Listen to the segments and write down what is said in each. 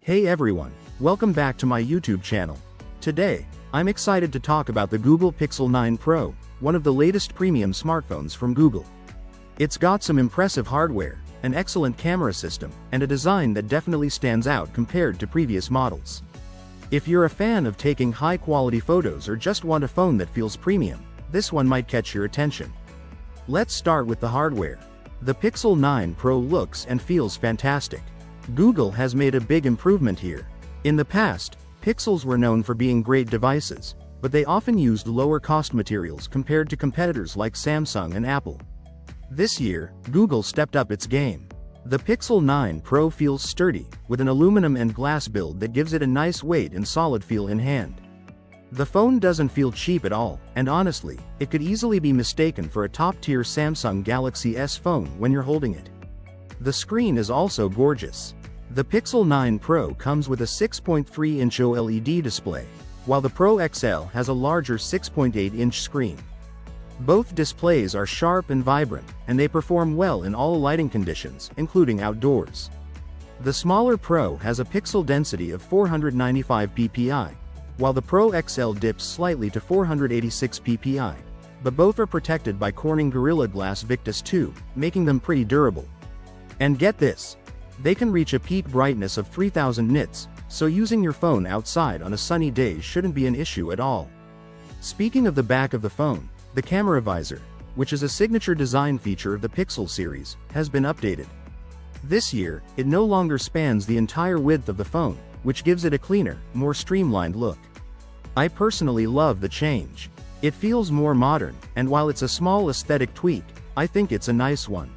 Hey everyone, welcome back to my YouTube channel. Today, I'm excited to talk about the Google Pixel 9 Pro, one of the latest premium smartphones from Google. It's got some impressive hardware, an excellent camera system, and a design that definitely stands out compared to previous models. If you're a fan of taking high-quality photos or just want a phone that feels premium, this one might catch your attention. Let's start with the hardware. The Pixel 9 Pro looks and feels fantastic. Google has made a big improvement here. In the past, Pixels were known for being great devices, but they often used lower-cost materials compared to competitors like Samsung and Apple. This year, Google stepped up its game. The Pixel 9 Pro feels sturdy, with an aluminum and glass build that gives it a nice weight and solid feel in hand. The phone doesn't feel cheap at all, and honestly, it could easily be mistaken for a top-tier Samsung Galaxy S phone when you're holding it. The screen is also gorgeous. The Pixel 9 Pro comes with a 6.3-inch OLED display, while the Pro XL has a larger 6.8-inch screen. Both displays are sharp and vibrant, and they perform well in all lighting conditions, including outdoors. The smaller Pro has a pixel density of 495 ppi, while the Pro XL dips slightly to 486 ppi, but both are protected by Corning Gorilla Glass Victus 2, making them pretty durable. And get this, they can reach a peak brightness of 3000 nits, so using your phone outside on a sunny day shouldn't be an issue at all. Speaking of the back of the phone, the camera visor, which is a signature design feature of the Pixel series, has been updated. This year, it no longer spans the entire width of the phone, which gives it a cleaner, more streamlined look. I personally love the change. It feels more modern, and while it's a small aesthetic tweak, I think it's a nice one.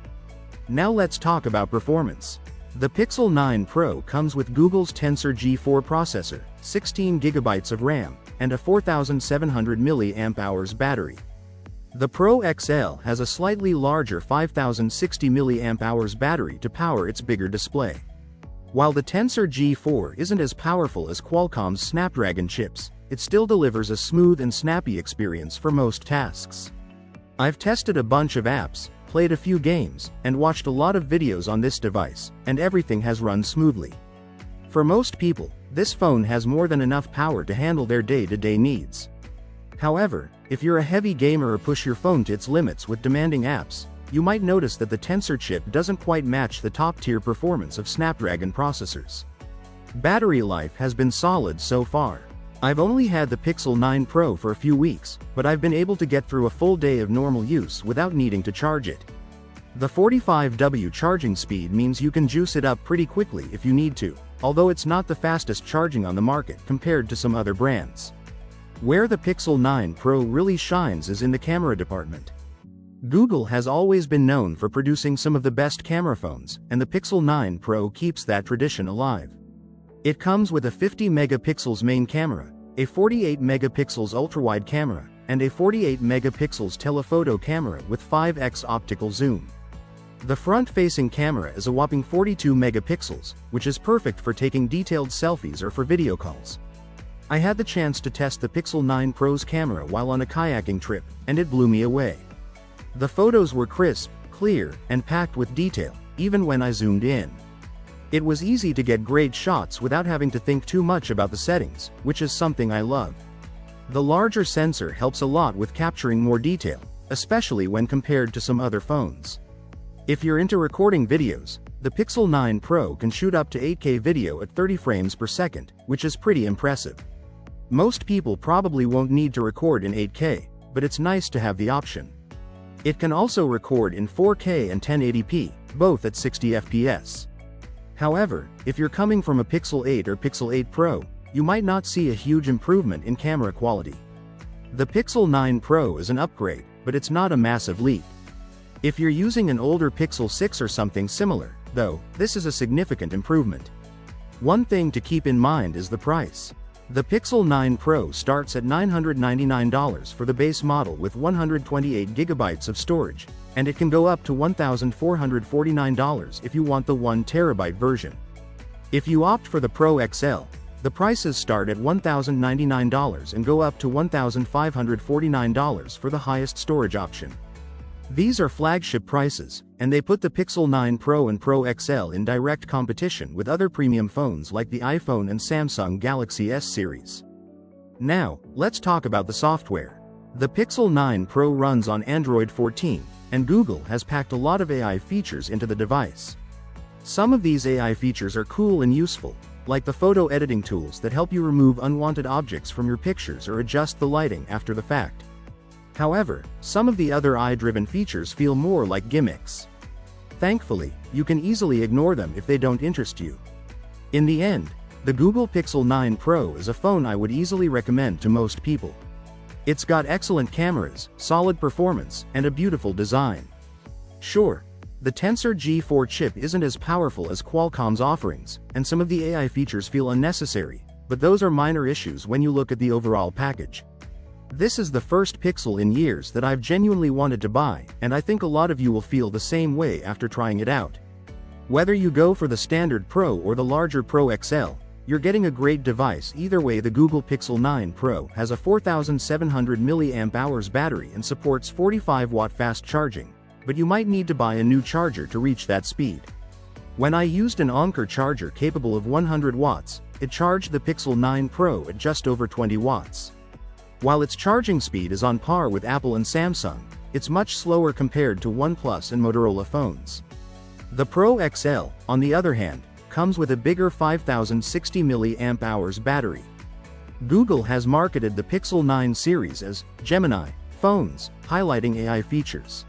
Now let's talk about performance. The Pixel 9 Pro comes with Google's Tensor G4 processor, 16 GB of RAM, and a 4700 mAh battery. The Pro XL has a slightly larger 5060 mAh battery to power its bigger display. While the Tensor G4 isn't as powerful as Qualcomm's Snapdragon chips, it still delivers a smooth and snappy experience for most tasks. I've tested a bunch of apps, played a few games, and watched a lot of videos on this device, and everything has run smoothly. For most people, this phone has more than enough power to handle their day-to-day needs. However, if you're a heavy gamer or push your phone to its limits with demanding apps, you might notice that the Tensor chip doesn't quite match the top-tier performance of Snapdragon processors. Battery life has been solid so far. I've only had the Pixel 9 Pro for a few weeks, but I've been able to get through a full day of normal use without needing to charge it. The 45W charging speed means you can juice it up pretty quickly if you need to, although it's not the fastest charging on the market compared to some other brands. Where the Pixel 9 Pro really shines is in the camera department. Google has always been known for producing some of the best camera phones, and the Pixel 9 Pro keeps that tradition alive. It comes with a 50 megapixels main camera, a 48 megapixels ultrawide camera, and a 48 megapixels telephoto camera with 5x optical zoom. The front-facing camera is a whopping 42 megapixels, which is perfect for taking detailed selfies or for video calls. I had the chance to test the Pixel 9 Pro's camera while on a kayaking trip, and it blew me away. The photos were crisp, clear, and packed with detail, even when I zoomed in. It was easy to get great shots without having to think too much about the settings, which is something I love. The larger sensor helps a lot with capturing more detail, especially when compared to some other phones. If you're into recording videos, the Pixel 9 Pro can shoot up to 8K video at 30 frames per second, which is pretty impressive. Most people probably won't need to record in 8K, but it's nice to have the option. It can also record in 4K and 1080p, both at 60 FPS. However, if you're coming from a Pixel 8 or Pixel 8 Pro, you might not see a huge improvement in camera quality. The Pixel 9 Pro is an upgrade, but it's not a massive leap. If you're using an older Pixel 6 or something similar, though, this is a significant improvement. One thing to keep in mind is the price. The Pixel 9 Pro starts at $999 for the base model with 128 GB of storage, and it can go up to $1,449 if you want the 1 TB version. If you opt for the Pro XL, the prices start at $1,099 and go up to $1,549 for the highest storage option. These are flagship prices, and they put the Pixel 9 Pro and Pro XL in direct competition with other premium phones like the iPhone and Samsung Galaxy S series. Now, let's talk about the software. The Pixel 9 Pro runs on Android 14, and Google has packed a lot of AI features into the device. Some of these AI features are cool and useful, like the photo editing tools that help you remove unwanted objects from your pictures or adjust the lighting after the fact. However, some of the other AI-driven features feel more like gimmicks. Thankfully, you can easily ignore them if they don't interest you. In the end, the Google Pixel 9 Pro is a phone I would easily recommend to most people. It's got excellent cameras, solid performance, and a beautiful design. Sure, the Tensor G4 chip isn't as powerful as Qualcomm's offerings, and some of the AI features feel unnecessary, but those are minor issues when you look at the overall package. This is the first Pixel in years that I've genuinely wanted to buy, and I think a lot of you will feel the same way after trying it out. Whether you go for the standard Pro or the larger Pro XL, you're getting a great device either way. The Google Pixel 9 Pro has a 4700 mAh battery and supports 45-watt fast charging, but you might need to buy a new charger to reach that speed. When I used an Anker charger capable of 100 watts, it charged the Pixel 9 Pro at just over 20 watts. While its charging speed is on par with Apple and Samsung, it's much slower compared to OnePlus and Motorola phones. The Pro XL, on the other hand, comes with a bigger 5060 mAh battery. Google has marketed the Pixel 9 series as Gemini phones, highlighting AI features.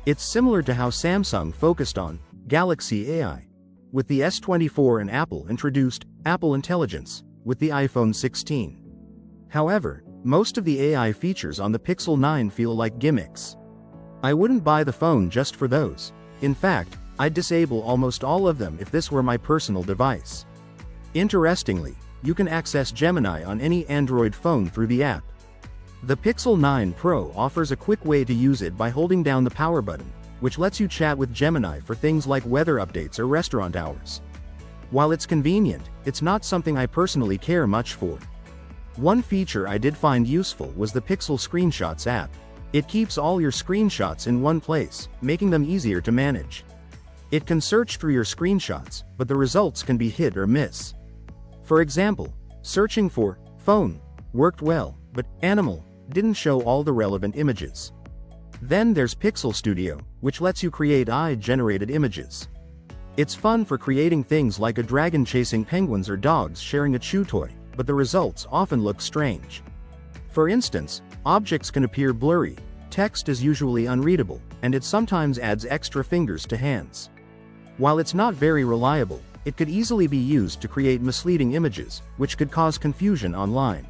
It's similar to how Samsung focused on Galaxy AI, with the S24, and Apple introduced Apple Intelligence with the iPhone 16. However, most of the AI features on the Pixel 9 feel like gimmicks. I wouldn't buy the phone just for those. In fact, I'd disable almost all of them if this were my personal device. Interestingly, you can access Gemini on any Android phone through the app. The Pixel 9 Pro offers a quick way to use it by holding down the power button, which lets you chat with Gemini for things like weather updates or restaurant hours. While it's convenient, it's not something I personally care much for. One feature I did find useful was the Pixel Screenshots app. It keeps all your screenshots in one place, making them easier to manage. It can search through your screenshots, but the results can be hit or miss. For example, searching for phone worked well, but animal didn't show all the relevant images. Then there's Pixel Studio, which lets you create AI-generated images. It's fun for creating things like a dragon chasing penguins or dogs sharing a chew toy, but the results often look strange. For instance, objects can appear blurry, text is usually unreadable, and it sometimes adds extra fingers to hands. While it's not very reliable, it could easily be used to create misleading images, which could cause confusion online.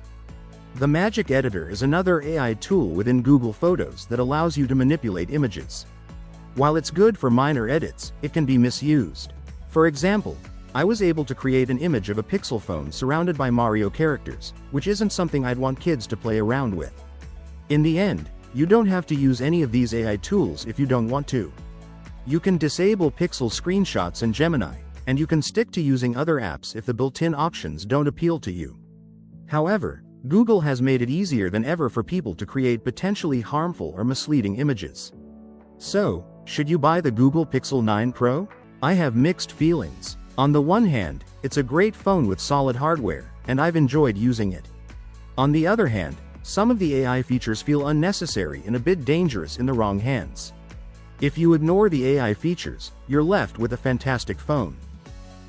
The Magic Editor is another AI tool within Google Photos that allows you to manipulate images. While it's good for minor edits, it can be misused. For example, I was able to create an image of a Pixel phone surrounded by Mario characters, which isn't something I'd want kids to play around with. In the end, you don't have to use any of these AI tools if you don't want to. You can disable Pixel Screenshots and Gemini, and you can stick to using other apps if the built-in options don't appeal to you. However, Google has made it easier than ever for people to create potentially harmful or misleading images. So, should you buy the Google Pixel 9 Pro? I have mixed feelings. On the one hand, it's a great phone with solid hardware, and I've enjoyed using it. On the other hand, some of the AI features feel unnecessary and a bit dangerous in the wrong hands. If you ignore the AI features, you're left with a fantastic phone.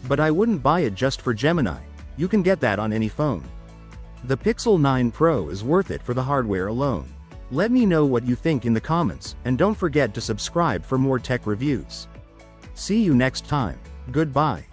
But I wouldn't buy it just for Gemini. You can get that on any phone. The Pixel 9 Pro is worth it for the hardware alone. Let me know what you think in the comments, and don't forget to subscribe for more tech reviews. See you next time. Goodbye.